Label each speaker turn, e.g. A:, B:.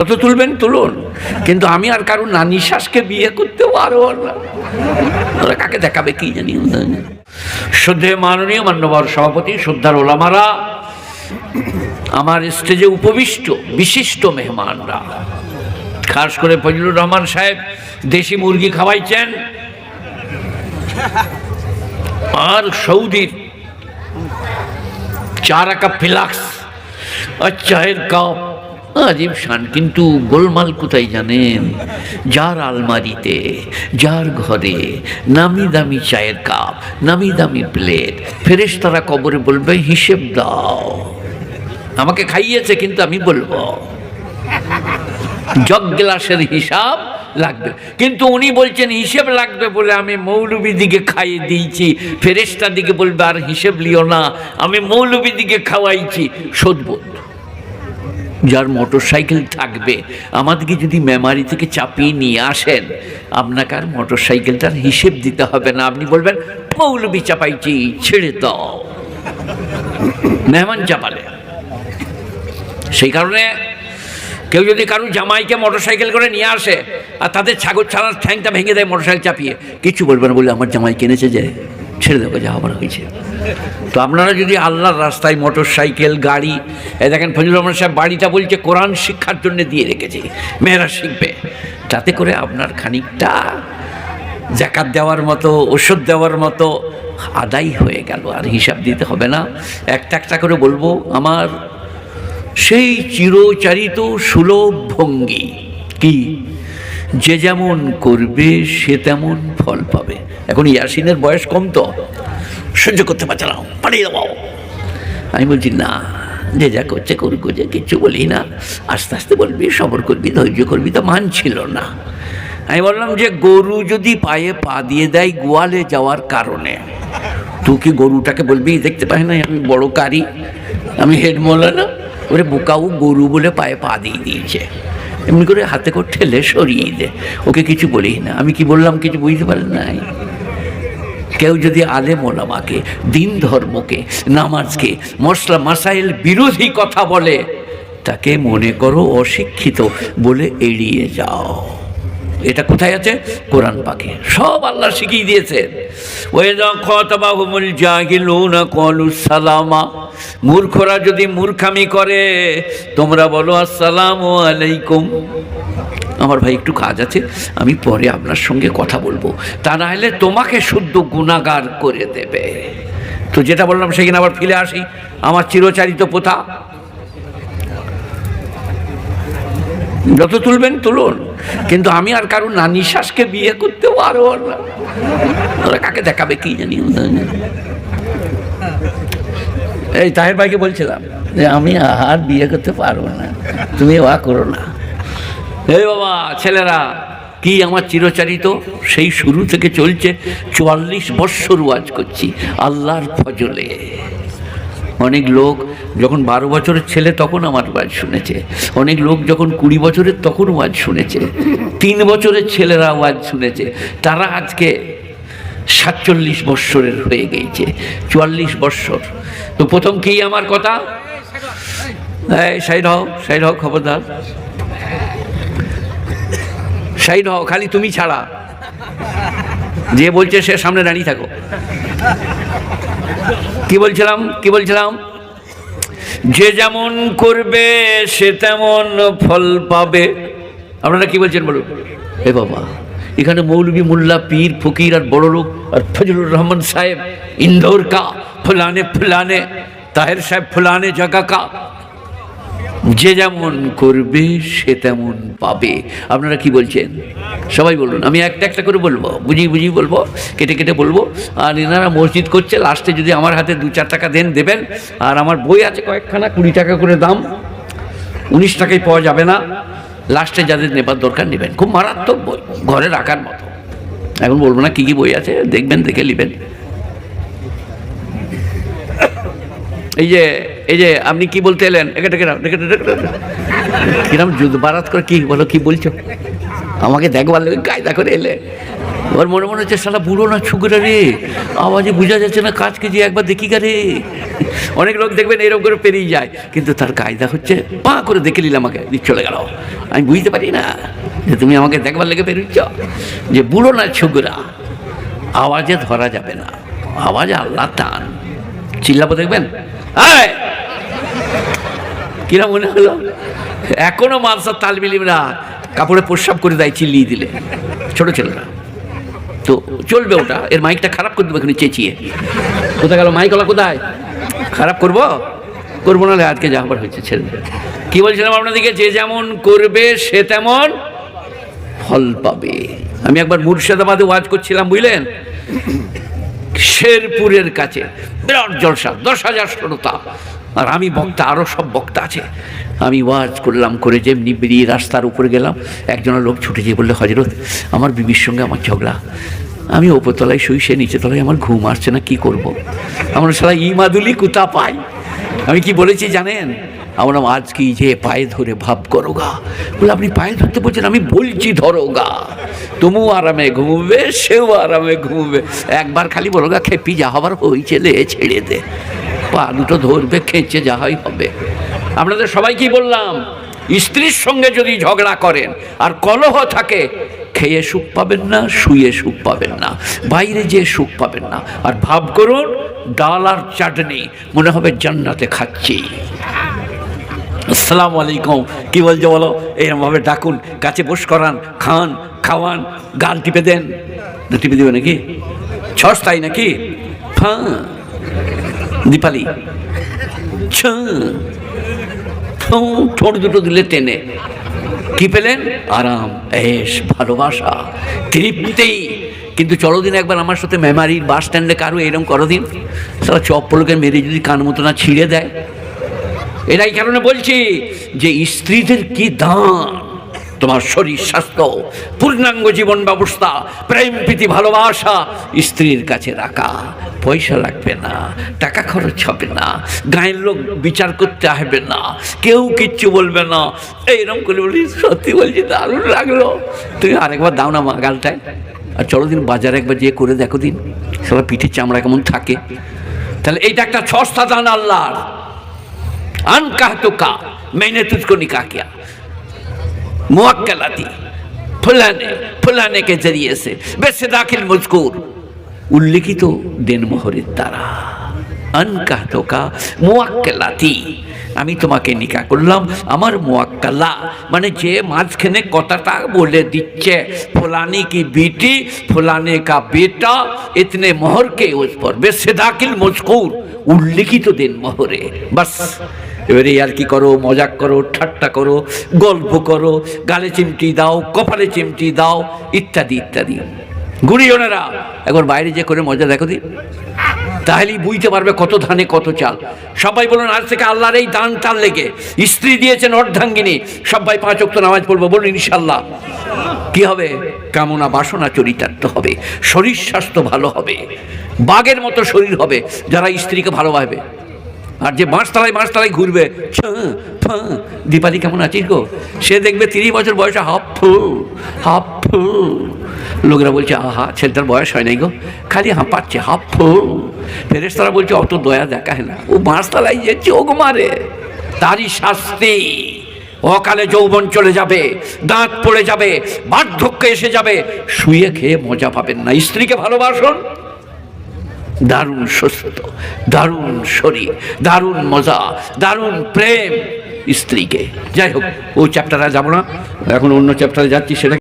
A: কত তুলবেন তুলুন, কিন্তু আমি আর কারো নানি শ্বাসকে বিয়ে করতে পারবো না। ওরা কাকে দেখাবে কি জানি। শ্রদ্ধেয় মাননীয় মান্যবর সভাপতি, শ্রদ্ধার ওলামারা, আমার স্টেজে উপবিষ্ট বিশিষ্ট মেহমানরা, খাস করে ফজলুর রহমান সাহেব দেশি মুরগি খাওয়াইছেন, আর সৌদির 4 কাপ ফিলাক্স আর চায়ের কাপ আজীব শান। কিন্তু গোলমাল কোথায় জানেন? যার আলমারিতে, যার ঘরে নামি দামি চায়ের কাপ, নামি দামি প্লেট, ফেরেশতারা কবরে বলবে হিসেব দাও। আমাকে খাইয়েছে কিন্তু আমি বলবো জগ গ্লাসের হিসাব লাগবে। কিন্তু উনি বলছেন হিসেব লাগবে বলে আমি মৌলবী দিকে খাইয়ে দিয়েছি, ফেরেশতা দিকে বলবে আর হিসেব লিও না, আমি মৌলবী দিকে খাওয়াইছি। শোধবোধ। যার মোটর সাইকেল থাকবে, আমাদেরকে যদি মেমারি থেকে চাপিয়ে নিয়ে আসেন, আপনাকে আর মোটর সাইকেলটার হিসেব দিতে হবে না। আপনি বলবেন মৌলবী চাপাইছি, ছেড়ে দাও, মেহমান চাপালে। সেই কারণে কেউ যদি কারো জামাইকে মোটর সাইকেল করে নিয়ে আসে আর তাদের ছাগল ছাড়ার ঠ্যাংটা ভেঙে দেয় মোটর সাইকেল চাপিয়ে, কিছু বলবে না, বলে আমার জামাই কিনেছে যে ছেড়ে দেবো, যা আবার হয়েছে। তো আপনারা যদি আল্লাহর রাস্তায় মোটর সাইকেল, গাড়ি, দেখেন ফজলুর রহমান সাহেব বাড়িটা বলছে কোরআন শিক্ষার জন্য দিয়ে রেখেছে, মেয়েরা শিখবে, তাতে করে আপনার খানিকটা জাকাত দেওয়ার মতো, ওষুধ দেওয়ার মতো আদায় হয়ে গেল, আর হিসাব দিতে হবে না। একটা একটা করে বলবো। আমার সেই চিরচারিত সুলভ ভঙ্গি কি, যে যেমন করবে সে তেমন ফল পাবে। এখন ইয়াসিনের বয়স কম, তো সহ্য করতে পারছে না, পালিয়ে দেবো। আমি বলছি না, যে যা করছে করুক, যে কিচ্ছু বলি না, আস্তে আস্তে বলবি, সবর করবি, ধৈর্য করবি। তো মানছিল না। আমি বললাম যে গরু যদি পায়ে পা দিয়ে দেয় গোয়ালে যাওয়ার কারণে, তুই কি গরুটাকে বলবি দেখতে পাই না আমি বড় কারি, আমি হেড মৌলানা? ওরে বোকাও, গরু বলে পায়ে পা দিয়ে দিয়েছে, এমনি করে হাতে করে ঠেলে সরিয়ে দে, ওকে কিছু বলি না। আমি কি বললাম কিছু বুঝতে পারেন নাই? কেউ যদি আলেম ওলামাকে, দিন ধর্মকে, নামাজকে, মশলা মাসাইল বিরোধী কথা বলে, তাকে মনে করো অশিক্ষিত বলে এড়িয়ে যাও। এটা কোথায় আছে? কোরআন পাকে সব আল্লাহ শিখিয়ে দিয়েছেন। মূর্খরা যদি মূর্খামি করে, তোমরা বলো আসসালামু আলাইকুম। আমার ভাই একটু কাজ আছে, আমি পরে আপনার সঙ্গে কথা বলবো, তা না হলে তোমাকে শুদ্ধ গুনাহগার করে দেবে। তো যেটা বললাম সেখানে আবার ফিরে আসি, আমার চিরচারিত প্রথা, যত তুলবেন তুলুন, কিন্তু আমি আর কারো নানি শ্বাসকে বিয়ে করতে পারবো না। ওরা কাকে দেখাবে কি জানি। এই তাহের ভাইকে বলছিলাম যে আমি আর বিয়ে করতে পারবো না, তুমি ওয়া করো না। এই বাবা ছেলেরা, কি আমার চিরচারিত সেই শুরু থেকে চলছে, 44 বৎসর ওয়াজ করছি আল্লাহর ফজলে। অনেক লোক যখন 12 বছরের ছেলে তখন আমার ওয়াজ শুনেছে, অনেক লোক যখন 20 বছরের তখন ওয়াজ শুনেছে, 3 বছরের ছেলেরা ওয়াজ শুনেছে, তারা আজকে 47 বৎসরের হয়ে গেছে, 44 বৎসর। তো প্রথম কি আমার কথা, সাইড হও, খবরদার সাইড হও, খালি তুমি ছাড়া, যে বলছে সে সামনে দাঁড়িয়ে থাকো। কি বলছিলাম? যে যেমন করবে সে তেমন ফল পাবে। আপনারা কি বলছেন বলুন? এ বাবা, এখানে মৌলবী, মোল্লা, পীর, ফকির আর বড় লোক, আর ফজলুর রহমান সাহেব ইন্দোর কা ফুলানে, তাহের সাহেব ফুলানে জায়গা কা। যে যেমন করবে সে তেমন পাবে। আপনারা কি বলছেন? সবাই বলুন। আমি একটা একটা করে বলবো, বুঝিয়ে বলবো, কেটে বলবো। আর এনারা মসজিদ করছে, লাস্টে যদি আমার হাতে 2-4 টাকা দেবেন। আর আমার বই আছে কয়েকখানা, 20 টাকা করে দাম, 19 টাকায় পাওয়া যাবে না। লাস্টে যাদের নেবার দরকার নেবেন, খুব মারাত্মক বই, ঘরে রাখার মতো। এখন বলবো না কি কি বই আছে, দেখবেন, দেখে নেবেন। এই যে আপনি কি বলতে এলেন, কিরম যুদ্ধ বারাত করে কি বলো, কি বলছো? আমাকে দেখবার কায়দা করে এলে ওর মনে মনে হচ্ছে শালা বুড়ো না ছুকরা রে, আওয়াজে বোঝা যাচ্ছে না, কাজকে যে একবার দেখি রে। অনেক লোক দেখবেন এরকম করে পেরিয়ে যায়, কিন্তু তার কায়দা হচ্ছে পা করে দেখে নিলে আমাকে চলে গেল। আমি বুঝতে পারি না যে তুমি আমাকে দেখবার লেগে বেরোচ্ছ, যে বুড়ো না ছুকরা আওয়াজে ধরা যাবে না, আওয়াজে আল্লাহ টান। চিল্লাবো দেখবেন কিরা মনে হলো? এখনো মাদ্রাসার তালবিলিমরা কাপড়ে প্রস্রাব করে দেয় চিল্লিয়ে দিলে, ছোট ছেলেরা। তো চলবে ওটা, এর মাইকটা খারাপ করে দেবো এখানে চেঁচিয়ে। কোথায় গেল মাইকওয়ালা? কোথায় খারাপ করবো? করবো না, আজকে যা হবার হয়েছে ছেড়ে। কি বলছিলাম আপনাদেরকে? যে যেমন করবে সে তেমন ফল পাবে। আমি একবার মুর্শিদাবাদে ওয়াজ করছিলাম, বুঝলেন, শেরপুরের কাছে, বিরাট জলসা, 10,000 শ্রোতা, আর আমি বক্তা, আরও সব বক্তা আছে। আমি ওয়াজ করলাম, করে যেমনি বেরিয়ে রাস্তার উপরে গেলাম, একজনের লোক ছুটে যেয়ে বললে, হজরত আমার বিবির সঙ্গে আমার ঝগড়া, আমি ওপরতলায় শুই, সে নিচে তলায়, আমার ঘুম আসছে না, কি করব? আমরা সারা ইমাদুলি কুতা পাই। আমি কি বলেছি জানেন? আমরা আজ কি যে পায়ে ধরে ভাব করো গা। বলে আপনি পায়ে ধরতে বলছেন? আমি বলছি ধরো গা, তুমিও আরামে ঘুমবে, সেও আরামে ঘুমবে। একবার খালি বলো গা, খেপি যা হবার হয়েছে লে ছেড়ে দে, পা দুটো ধরবে, খেঁচে যা হয় হবে। আপনাদের সবাইকেই বললাম, স্ত্রীর সঙ্গে যদি ঝগড়া করেন আর কলহ থাকে, খেয়ে সুখ পাবেন না, শুয়ে সুখ পাবেন না, বাইরে যেয়ে সুখ পাবেন না। আর ভাব করুন ডাল আর চাটনি, মনে হবে জান্নাতে খাচ্ছি। আসসালামু আলাইকুম, কি বলছো বলো? এরমভাবে ডাকুন, কাছে বস করান, খান, খাওয়ান, গাল টিপে দেন। টিপে দেবে নাকি? ছস্তাই নাকি? হ্যাঁ দীপালি, ঠোঁট দুটো দিলে টেনে, কি পেলেন? আরাম, এস, ভালোবাসা, তৃপ্তি। কিন্তু চলো দিন একবার আমার সাথে মেমারির বাস স্ট্যান্ডে কারো এরকম করো দিন, সারা চপ্পলকে মেরে যদি কান মতো না ছিঁড়ে দেয়। এটাই কারণে বলছি যে স্ত্রীদের কি দান, তোমার শরীর স্বাস্থ্য, পূর্ণাঙ্গ জীবন ব্যবস্থা, প্রেম প্রীতি ভালোবাসা স্ত্রীর কাছে রাখা। পয়সা লাগবে না, টাকা খরচ হবে না, গায়ের লোক বিচার করতে আসবে না, কেউ কিচ্ছু বলবে না। এইরকম করে বলি, সত্যি বলছি দারুণ লাগলো। তুমি আরেকবার দাও না মা গালটায়। আর চলো দিন বাজারে একবার যেয়ে করে দেখো দিন, সবার পিঠের চামড়া কেমন থাকে। তাহলে এইটা একটা সস্তা দান আল্লাহর। अनकह तो का मैंने तुझको निकाह किया, मुअक्कलाती फुलाने के जरिए से वैसे दाखिल मजकूर उल्लिखित दिन मोहरेर द्वारा। अनकह तो का मुअक्कलाती, আমি তোমাকে নিকাহ করলাম, আমার মুআক্কালা মানে যে মাঝখানে কথাটা বলে দিচ্ছে, ফুলানি কি বেটি, ফুলানে কা বেটা, ইতনে মোহর কে উস পর বেসে দাখিল মজকুর, উল্লিখিত দিন মোহরে। বাস এবারে আর কি করো, মজাক করো, ঠাট্টা করো, গল্প করো, গালে চিমটি দাও, কপালে চিমটি দাও, ইত্যাদি ইত্যাদি। গুরুজনেরা একবার বাইরে যে করে মজা দেখো দিন, তাহলেই বুঝতে পারবে কত ধানে কত চাল। সবাই বলুন আজ থেকে আল্লাহর এই দান টান লেগে, স্ত্রী দিয়েছেন অর্ধাঙ্গিনী, সবাই 5 ওয়াক্ত নামাজ পড়বো, বলুন ইনশাল্লাহ। কি হবে? কামনা বাসনা চরিতার্থ হবে, শরীর স্বাস্থ্য ভালো হবে, বাঘের মতো শরীর হবে যারা স্ত্রীকে ভালোবাসবে। আর যে মাসতলায় ঘুরবে, দীপালি কেমন আছিস গো, সে দেখবে 30 বছর বয়সে হাফু। লোকেরা বলছে আহা ছেলেটার বয়স হয় নাই গো, খালি হাঁপাচ্ছে হাফু। ফেরেশতারা বলছে অত দয়া দেখায় না, ও মাসতলায় যে চোখ মারে, তারই শাস্তি। অকালে যৌবন চলে যাবে, দাঁত পড়ে যাবে, বার্ধক্য এসে যাবে, শুয়ে খেয়ে মজা পাবেন না। স্ত্রীকে ভালোবাসুন, দারুণ সুস্থ, দারুণ শরীর, দারুণ মজা, দারুণ প্রেম স্ত্রীকে। যাই হোক, ওই চ্যাপ্টারে যাবো না, এখন অন্য চ্যাপ্টারে যাচ্ছি, সেটা